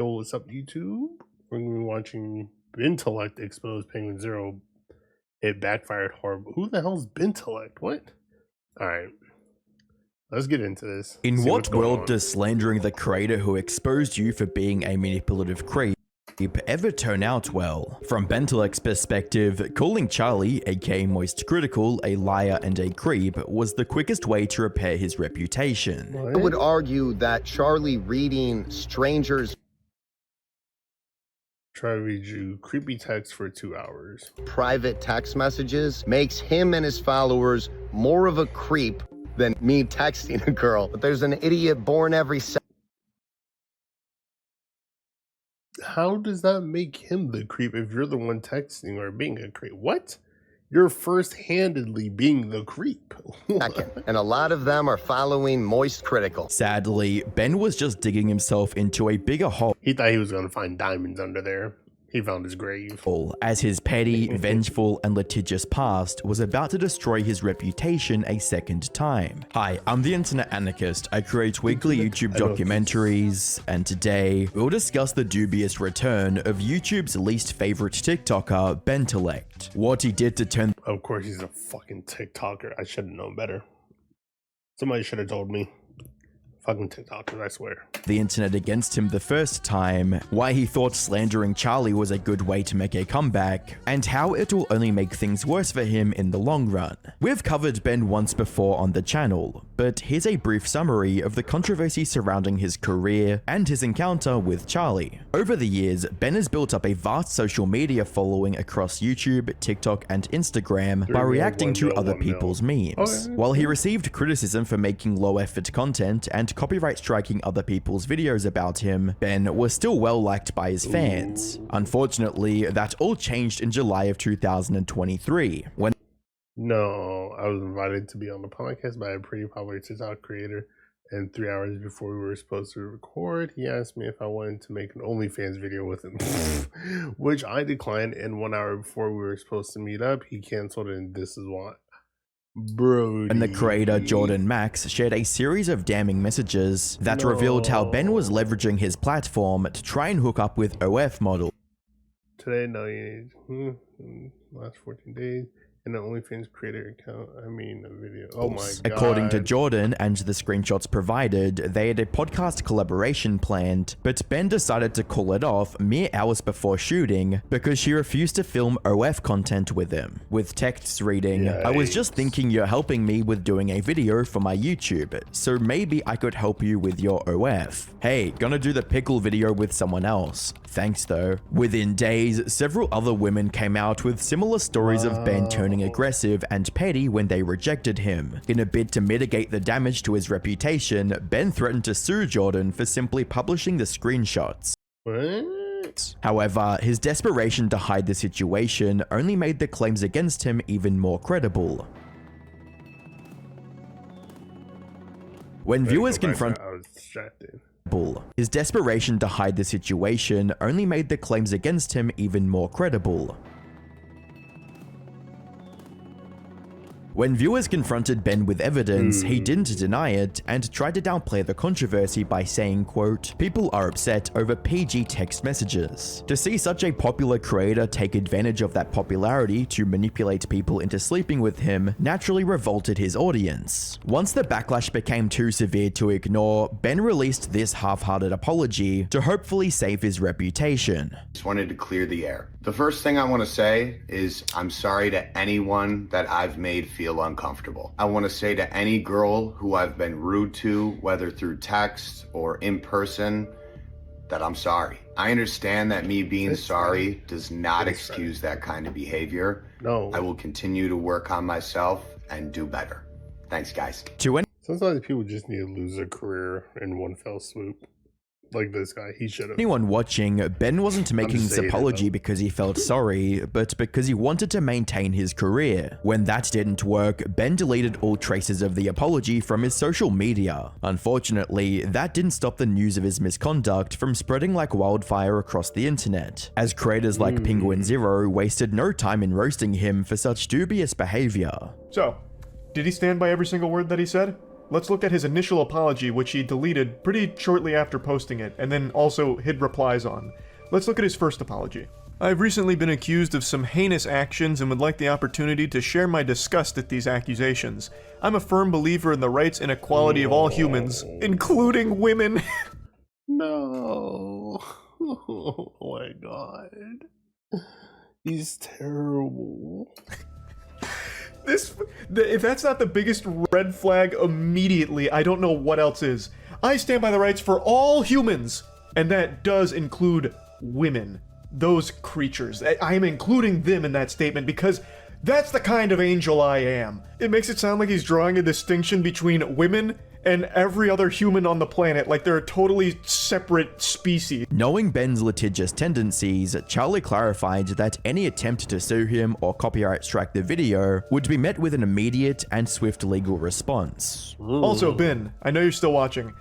Yo, what's up, YouTube? We're gonna be watching Bentellect expose Penguin Zero. It backfired horrible. Who the hell's Bentellect? What? Alright. Let's get into this. In what world does slandering the creator who exposed you for being a manipulative creep ever turn out well? From Bentellect's perspective, calling Charlie, aka Moist Critical, a liar and a creep was the quickest way to repair his reputation. What? I would argue that Charlie reading strangers' Try to read you creepy text for 2 hours. private text messages makes him and his followers more of a creep than me texting a girl. But there's an idiot born every second. How does that make him the creep if you're the one texting or being a creep? What? You're first-handedly being the creep. And a lot of them are following Moist Critical. Sadly, Ben was just digging himself into a bigger hole He thought he was gonna find diamonds under there. He found his grave. as his petty, vengeful, and litigious past was about to destroy his reputation a second time. Hi, I'm the Internet Anarchist. I create weekly YouTube documentaries, and today we'll discuss the dubious return of YouTube's least favorite TikToker, Bentellect. What he did to turn Of course, he's a fucking TikToker. I should have known better. Somebody should have told me. Fucking TikTokers, I swear. the internet against him the first time, why he thought slandering Charlie was a good way to make a comeback, and how it will only make things worse for him in the long run. We've covered Ben once before on the channel, but here's a brief summary of the controversy surrounding his career and his encounter with Charlie. Over the years, Ben has built up a vast social media following across YouTube, TikTok, and Instagram by reacting to other people's memes. While he received criticism for making low-effort content and copyright striking other people's videos about him, Ben was still well liked by his fans. Unfortunately, that all changed in July of 2023, when No, I was invited to be on the podcast by a pretty popular TikTok creator, and 3 hours before we were supposed to record, he asked me if I wanted to make an OnlyFans video with him, which I declined, and 1 hour before we were supposed to meet up, he canceled it, and this is why. Bro. and the creator Jordan Max shared a series of damning messages that revealed how Ben was leveraging his platform to try and hook up with OF models. Today, no, you need last 14 days. And the OnlyFans creator account, a video. Oh my god. According to Jordan and the screenshots provided, they had a podcast collaboration planned, but Ben decided to call it off mere hours before shooting because she refused to film OF content with him, with texts reading, "I was just thinking you're helping me with doing a video for my YouTube, so maybe I could help you with your OF. Hey, gonna do the pickle video with someone else. Thanks though." Within days, several other women came out with similar stories of Ben turning aggressive and petty when they rejected him. In a bid to mitigate the damage to his reputation, Ben threatened to sue Jordan for simply publishing the screenshots. What? However, his desperation to hide the situation only made the claims against him even more credible. When viewers confronted I was distracted. his desperation to hide the situation only made the claims against him even more credible. When viewers confronted Ben with evidence, he didn't deny it and tried to downplay the controversy by saying, quote, "People are upset over PG text messages." To see such a popular creator take advantage of that popularity to manipulate people into sleeping with him naturally revolted his audience. Once the backlash became too severe to ignore, Ben released this half-hearted apology to hopefully save his reputation. Just wanted to clear the air. The first thing I want to say is I'm sorry to anyone that I've made feel uncomfortable. I want to say to any girl who I've been rude to, whether through text or in person, that I'm sorry. I understand that me being sorry does not excuse that kind of behavior. No. I will continue to work on myself and do better. Thanks, guys. To Sometimes people just need to lose their career in one fell swoop. Like this guy, he should have. anyone watching, Ben wasn't making just this saying it, apology though. because he felt sorry, but because he wanted to maintain his career. When that didn't work, Ben deleted all traces of the apology from his social media. Unfortunately, that didn't stop the news of his misconduct from spreading like wildfire across the internet, as creators like Penguin Zero wasted no time in roasting him for such dubious behavior. So, did he stand by every single word that he said? let's look at his initial apology, which he deleted pretty shortly after posting it, and then also hid replies on. Let's look at his first apology. I've recently been accused of some heinous actions and would like the opportunity to share my disgust at these accusations. I'm a firm believer in the rights and equality of all humans, including women. No. Oh my god. He's terrible. If that's not the biggest red flag immediately, I don't know what else is. I stand by the rights for all humans, and that does include women. Those creatures. I am including them in that statement because that's the kind of angel I am. It makes it sound like he's drawing a distinction between women and every other human on the planet, like they're a totally separate species. Knowing Ben's litigious tendencies, Charlie clarified that any attempt to sue him or copyright strike the video would be met with an immediate and swift legal response. Also, Ben, I know you're still watching.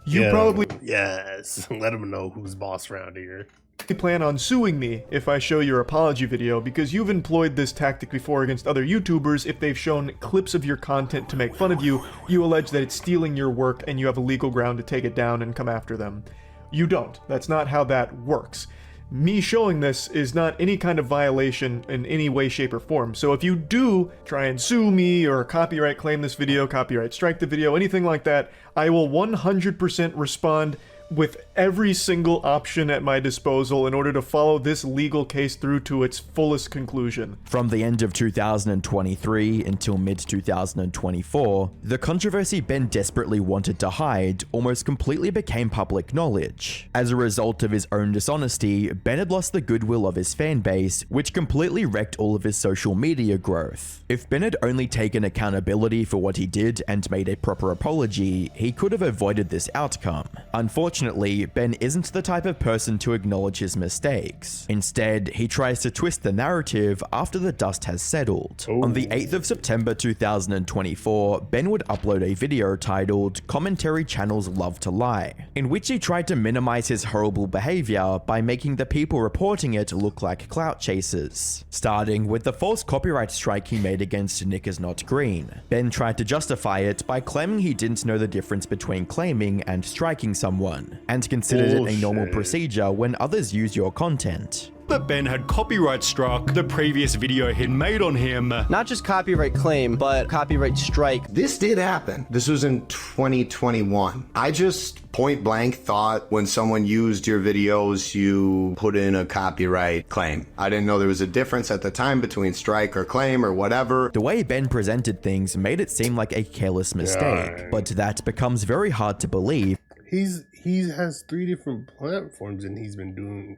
You probably Yes. Let him know who's boss around here. plan on suing me if I show your apology video because you've employed this tactic before against other YouTubers. If they've shown clips of your content to make fun of you, you allege that it's stealing your work and you have a legal ground to take it down and come after them. You don't. That's not how that works. Me showing this is not any kind of violation in any way, shape, or form. So if you do try and sue me or copyright claim this video, copyright strike the video, anything like that, I will 100% respond with every single option at my disposal in order to follow this legal case through to its fullest conclusion. From the end of 2023 until mid-2024, the controversy Ben desperately wanted to hide almost completely became public knowledge. As a result of his own dishonesty, Ben had lost the goodwill of his fan base, which completely wrecked all of his social media growth. If Ben had only taken accountability for what he did and made a proper apology, he could have avoided this outcome. Unfortunately, Ben isn't the type of person to acknowledge his mistakes. Instead, he tries to twist the narrative after the dust has settled. On the 8th of September 2024, Ben would upload a video titled "Commentary Channels Love to Lie," in which he tried to minimize his horrible behavior by making the people reporting it look like clout chasers. Starting with the false copyright strike he made against Nick Is Not Green, Ben tried to justify it by claiming he didn't know the difference between claiming and striking someone, and considered it a normal procedure when others use your content. That Ben had copyright struck the previous video he'd made on him. Not just copyright claim, but copyright strike. This did happen. This was in 2021. I just point blank thought when someone used your videos, you put in a copyright claim. I didn't know there was a difference at the time between strike or claim or whatever. The way Ben presented things made it seem like a careless mistake, but that becomes very hard to believe. He has 3 different platforms and he's been doing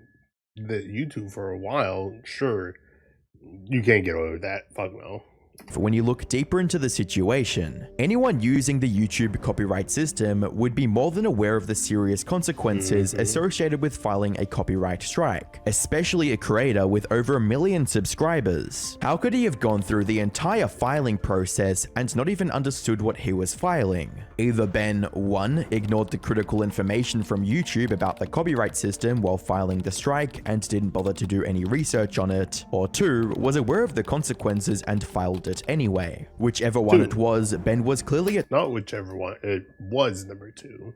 the YouTube for a while. Sure, you can't get away with that. Fuck no. When you look deeper into the situation, anyone using the YouTube copyright system would be more than aware of the serious consequences associated with filing a copyright strike, especially a creator with over 1 million subscribers. How could he have gone through the entire filing process and not even understood what he was filing? Either Ben, 1, ignored the critical information from YouTube about the copyright system while filing the strike and didn't bother to do any research on it, or 2, was aware of the consequences and filed it anyway. Whichever one it was, Ben was clearly Not whichever one. It was number 2.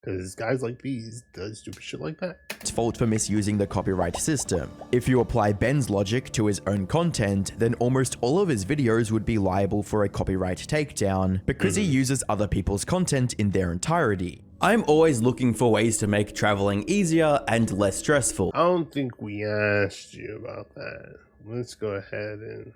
Because guys like these does stupid shit like that. at fault for misusing the copyright system. If you apply Ben's logic to his own content, then almost all of his videos would be liable for a copyright takedown because he uses other people's content in their entirety. I'm always looking for ways to make traveling easier and less stressful. I don't think we asked you about that. Let's go ahead and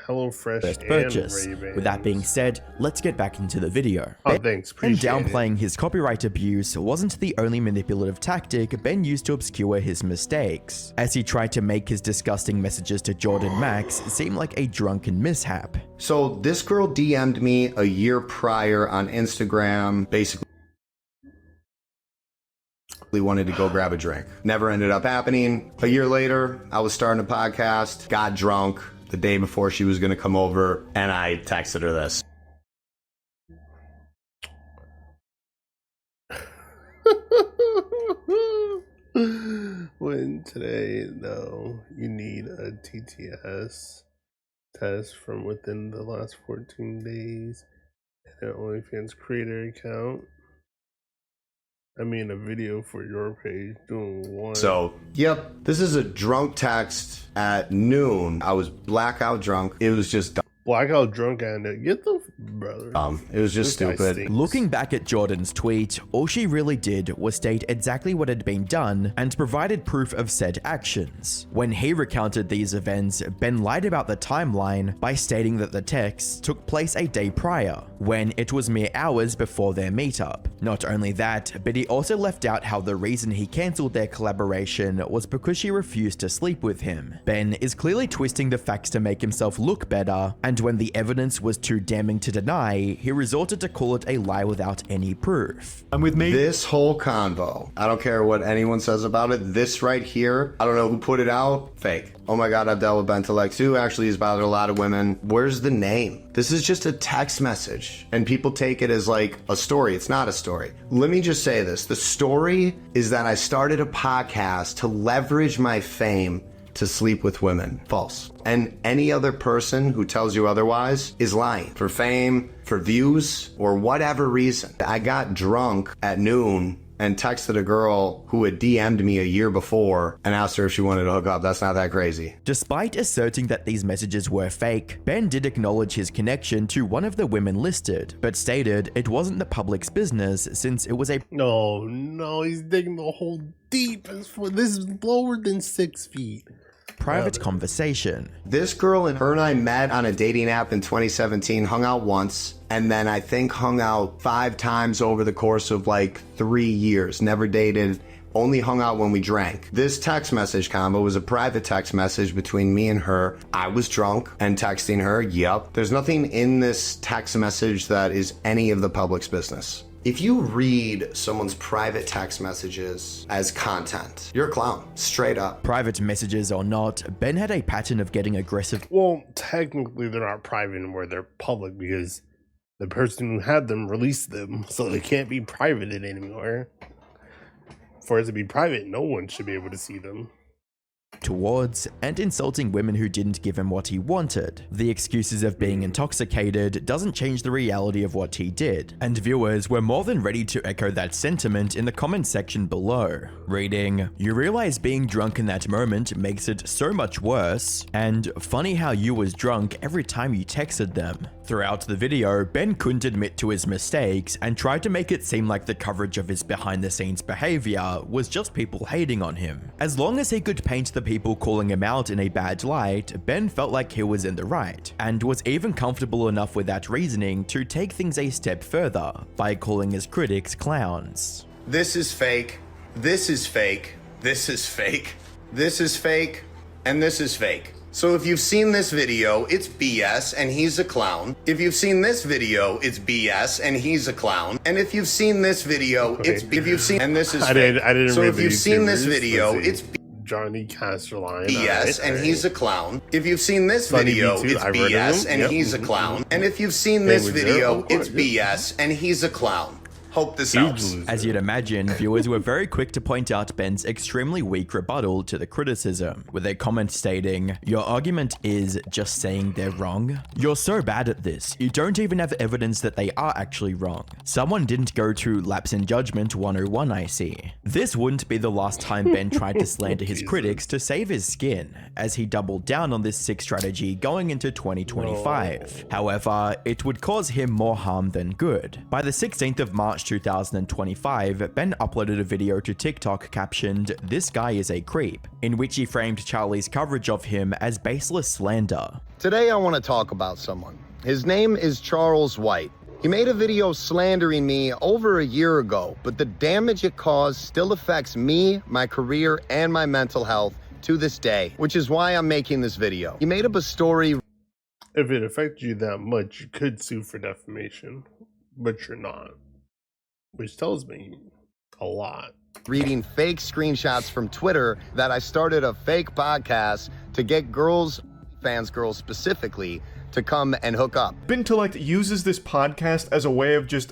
HelloFresh First and purchase. Ray-Bans. With that being said, let's get back into the video. Oh, thanks. And Appreciate downplaying his copyright abuse wasn't the only manipulative tactic Ben used to obscure his mistakes, as he tried to make his disgusting messages to Jordan Max seem like a drunken mishap. So this girl DM'd me a year prior on Instagram, basically wanted to go grab a drink. Never ended up happening. A year later, I was starting a podcast, got drunk the day before she was going to come over, and I texted her this. When today, no, you need a TTS. test from within the last 14 days. And an OnlyFans creator account. I mean, a video for your page doing one. So, yep, this is a drunk text at noon. I was blackout drunk. It was just blackout drunk and get the brother. It was just This guy stupid. stinks. Looking back at Jordan's tweet, all she really did was state exactly what had been done and provided proof of said actions. When he recounted these events, Ben lied about the timeline by stating that the texts took place a day prior, when it was mere hours before their meetup. Not only that, but he also left out how the reason he cancelled their collaboration was because she refused to sleep with him. Ben is clearly twisting the facts to make himself look better, and when the evidence was too damning to deny, he resorted to call it a lie without any proof. I'm with me. This whole convo, I don't care what anyone says about it. This right here, I don't know who put it out. Fake. Oh my God, I've dealt with Bentellect too. Actually, he's bothered a lot of women. Where's the name? This is just a text message, and people take it as like a story. It's not a story. Let me just say this. The story is that I started a podcast to leverage my fame to sleep with women. False. And any other person who tells you otherwise is lying. For fame, for views, or whatever reason. I got drunk at noon and texted a girl who had DM'd me a year before and asked her if she wanted to hook up. That's not that crazy. Despite asserting that these messages were fake, Ben did acknowledge his connection to one of the women listed, but stated it wasn't the public's business since it was a No, he's digging the hole deep. This is lower than 6 feet. private conversation. This girl and her and I met on a dating app in 2017, hung out once, and then I think hung out 5 times over the course of like 3 years. Never dated, only hung out when we drank. This text message combo was a private text message between me and her. I was drunk and texting her, yep. There's nothing in this text message that is any of the public's business. If you read someone's private text messages as content, you're a clown, straight up. Private messages or not, Ben had a pattern of getting aggressive. Well, technically they're not private anymore. They're public because the person who had them released them, so they can't be private anymore. For it to be private, no one should be able to see them. Towards and insulting women who didn't give him what he wanted. The excuses of being intoxicated doesn't change the reality of what he did, and viewers were more than ready to echo that sentiment in the comment section below, reading, "You realize being drunk in that moment makes it so much worse, and funny how you was drunk every time you texted them." Throughout the video, Ben couldn't admit to his mistakes and tried to make it seem like the coverage of his behind-the-scenes behavior was just people hating on him. As long as he could paint the people calling him out in a bad light, Ben felt like he was in the right, and was even comfortable enough with that reasoning to take things a step further by calling his critics clowns. This is fake. This is fake. This is fake. This is fake. And this is fake. So if you've seen this video, it's BS and he's a clown. If you've seen this video, it's BS and he's a clown. And if you've seen this video, if you've seen, and this is fake. I didn't so read if the you've seen YouTubers. this video, Let's see. it's Johnny Casterline. BS and alright. he's a clown. If you've seen this Funny video, V2, it's I've heard of BS him. and Yep. he's a clown. And if you've seen Same this with video, Zero. it's Yep. BS and he's a clown. Hope this Huge helps. loser. As you'd imagine, viewers were very quick to point out Ben's extremely weak rebuttal to the criticism, with a comment stating, "Your argument is just saying they're wrong? You're so bad at this, you don't even have evidence that they are actually wrong. Someone didn't go to Lapse in Judgment 101, I see." This wouldn't be the last time Ben tried to slander his critics to save his skin, as he doubled down on this sick strategy going into 2025. However, it would cause him more harm than good. By the 16th of March 2025, Ben uploaded a video to TikTok captioned, "This guy is a creep," in which he framed Charlie's coverage of him as baseless slander. Today I want to talk about someone. His name is Charles White. He made a video slandering me over a year ago, but the damage it caused still affects me, my career, and my mental health to this day, which is why I'm making this video. He made up a story. If it affected you that much, you could sue for defamation, but you're not. Which tells me a lot. Reading fake screenshots from Twitter that I started a fake podcast to get girls, fans girls specifically, to come and hook up. Bentellect uses this podcast as a way of just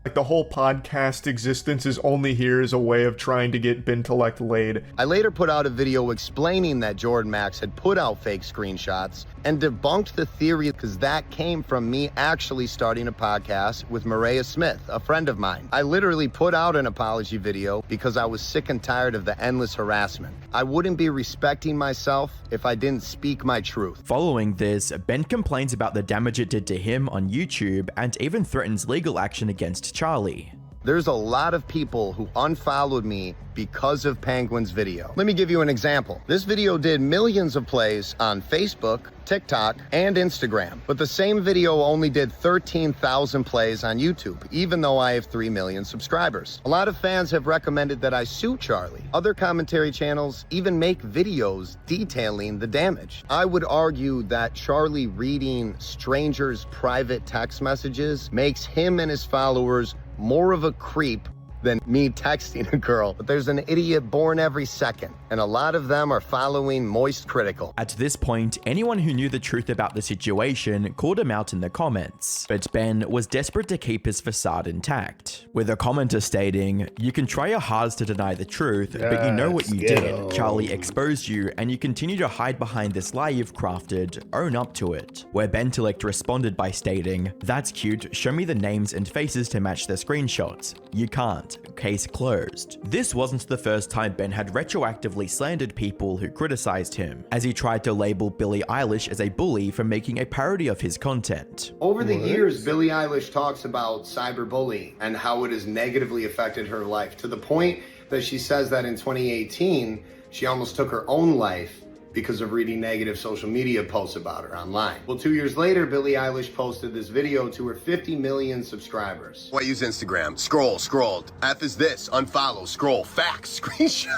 Like, the whole podcast existence is only here as a way of trying to get Bentellect laid. I later put out a video explaining that Jordan Max had put out fake screenshots and debunked the theory because that came from me actually starting a podcast with Maria Smith, a friend of mine. I literally put out an apology video because I was sick and tired of the endless harassment. I wouldn't be respecting myself if I didn't speak my truth. Following this, Ben complains about the damage it did to him on YouTube and even threatens legal action against Charlie. There's a lot of people who unfollowed me because of Penguin's video. Let me give you an example. This video did millions of plays on Facebook, TikTok, and Instagram, but the same video only did 13,000 plays on YouTube, even though I have 3 million subscribers. A lot of fans have recommended that I sue Charlie. Other commentary channels even make videos detailing the damage. I would argue that Charlie reading strangers' private text messages makes him and his followers more of a creep than me texting a girl. But there's an idiot born every second, and a lot of them are following Moist Critical. At this point, anyone who knew the truth about the situation called him out in the comments, but Ben was desperate to keep his facade intact, with a commenter stating, "You can try your hardest to deny the truth, but you know what you did. Charlie exposed you, and you continue to hide behind this lie you've crafted. Own up to it." Where Bentellect responded by stating, "That's cute, show me the names and faces to match the screenshots. You can't. Case closed." This wasn't the first time Ben had retroactively slandered people who criticized him, as he tried to label Billie Eilish as a bully for making a parody of his content. Over the years, Billie Eilish talks about cyberbullying and how it has negatively affected her life, to the point that she says that in 2018, she almost took her own life because of reading negative social media posts about her online. Well, 2 years later, Billie Eilish posted this video to her 50 million subscribers. I use Instagram. Scroll. F is this. Unfollow. Scroll. Facts. Screenshot.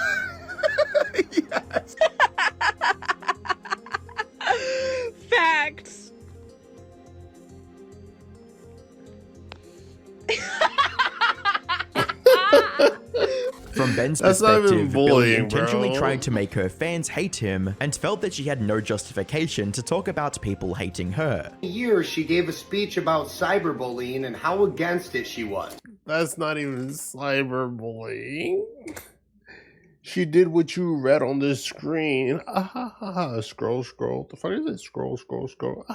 Yes. Facts. From Ben's That's not even perspective, Billie bullying, intentionally bro. tried to make her fans hate him and felt that she had no justification to talk about people hating her. For years, she gave a speech about cyberbullying and how against it she was. That's not even cyberbullying. She did what you read on the screen. Scroll. The fuck is it? Scroll.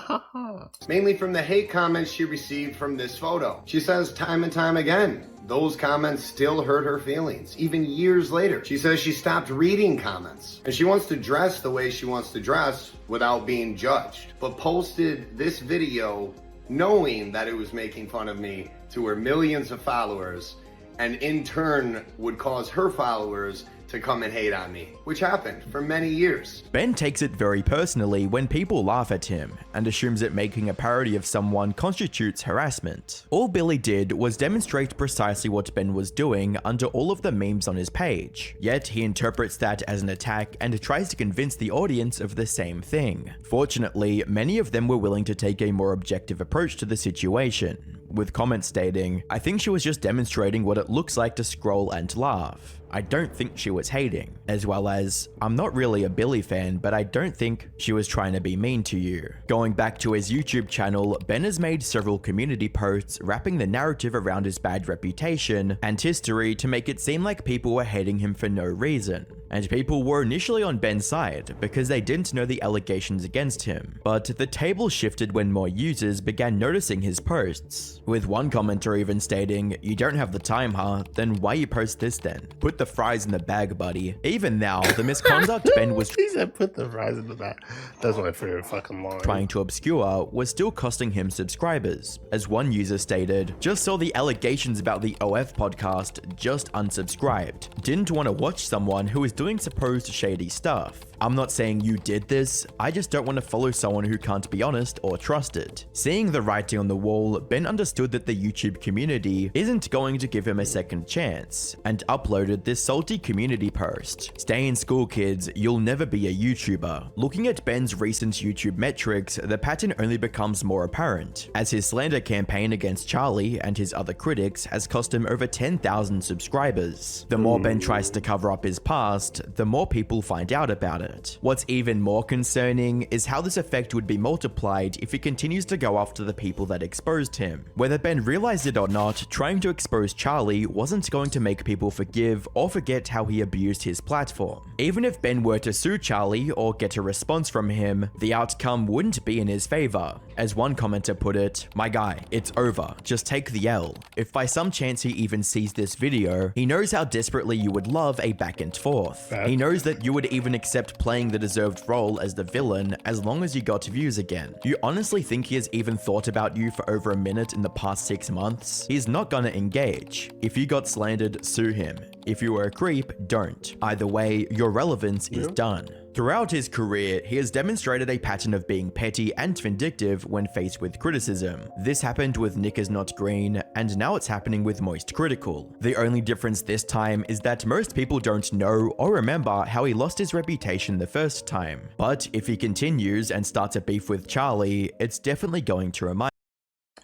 Mainly from the hate comments she received from this photo. She says time and time again, those comments still hurt her feelings, even years later. She says she stopped reading comments, and she wants to dress the way she wants to dress without being judged, but posted this video knowing that it was making fun of me to her millions of followers, and in turn would cause her followers to come and hate on me, which happened for many years. Ben takes it very personally when people laugh at him and assumes that making a parody of someone constitutes harassment. All Billie did was demonstrate precisely what Ben was doing under all of the memes on his page, yet he interprets that as an attack and tries to convince the audience of the same thing. Fortunately, many of them were willing to take a more objective approach to the situation, with comments stating, "I think she was just demonstrating what it looks like to scroll and laugh. I don't think she was hating," as well as, "I'm not really a Billie fan, but I don't think she was trying to be mean to you." Going back to his YouTube channel, Ben has made several community posts wrapping the narrative around his bad reputation and history to make it seem like people were hating him for no reason. And people were initially on Ben's side because they didn't know the allegations against him. But the table shifted when more users began noticing his posts, with one commenter even stating, "You don't have the time, huh? Then why you post this then? Put the fries in the bag, buddy." Even now, the misconduct Ben was He said, "Put the fries in the bag." That's my favorite fucking line. trying to obscure was still costing him subscribers. As one user stated, "Just saw the allegations about the OF podcast, just unsubscribed. Didn't want to watch someone who is doing supposed shady stuff. I'm not saying you did this, I just don't want to follow someone who can't be honest or trusted." Seeing the writing on the wall, Ben understood that the YouTube community isn't going to give him a second chance, and uploaded this salty community post. "Stay in school, kids, you'll never be a YouTuber." Looking at Ben's recent YouTube metrics, the pattern only becomes more apparent, as his slander campaign against Charlie and his other critics has cost him over 10,000 subscribers. The more Ben tries to cover up his past, fast, the more people find out about it. What's even more concerning is how this effect would be multiplied if he continues to go after the people that exposed him. Whether Ben realized it or not, trying to expose Charlie wasn't going to make people forgive or forget how he abused his platform. Even if Ben were to sue Charlie or get a response from him, the outcome wouldn't be in his favor. As one commenter put it, "My guy, it's over. Just take the L." If by some chance he even sees this video, he knows how desperately you would love a back and forth. He knows that you would even accept playing the deserved role as the villain as long as you got views again. You honestly think he has even thought about you for over a minute in the past 6 months? He's not gonna engage. If you got slandered, sue him. If you were a creep, don't. Either way, your relevance is done. Throughout his career, he has demonstrated a pattern of being petty and vindictive when faced with criticism. This happened with Nick is Not Green, and now it's happening with Moist Critical. The only difference this time is that most people don't know or remember how he lost his reputation the first time. But if he continues and starts a beef with Charlie, it's definitely going to remind.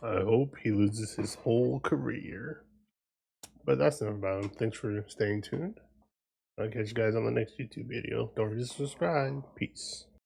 I hope he loses his whole career. But that's enough about him. Thanks for staying tuned. I'll catch you guys on the next YouTube video. Don't forget to subscribe. Peace.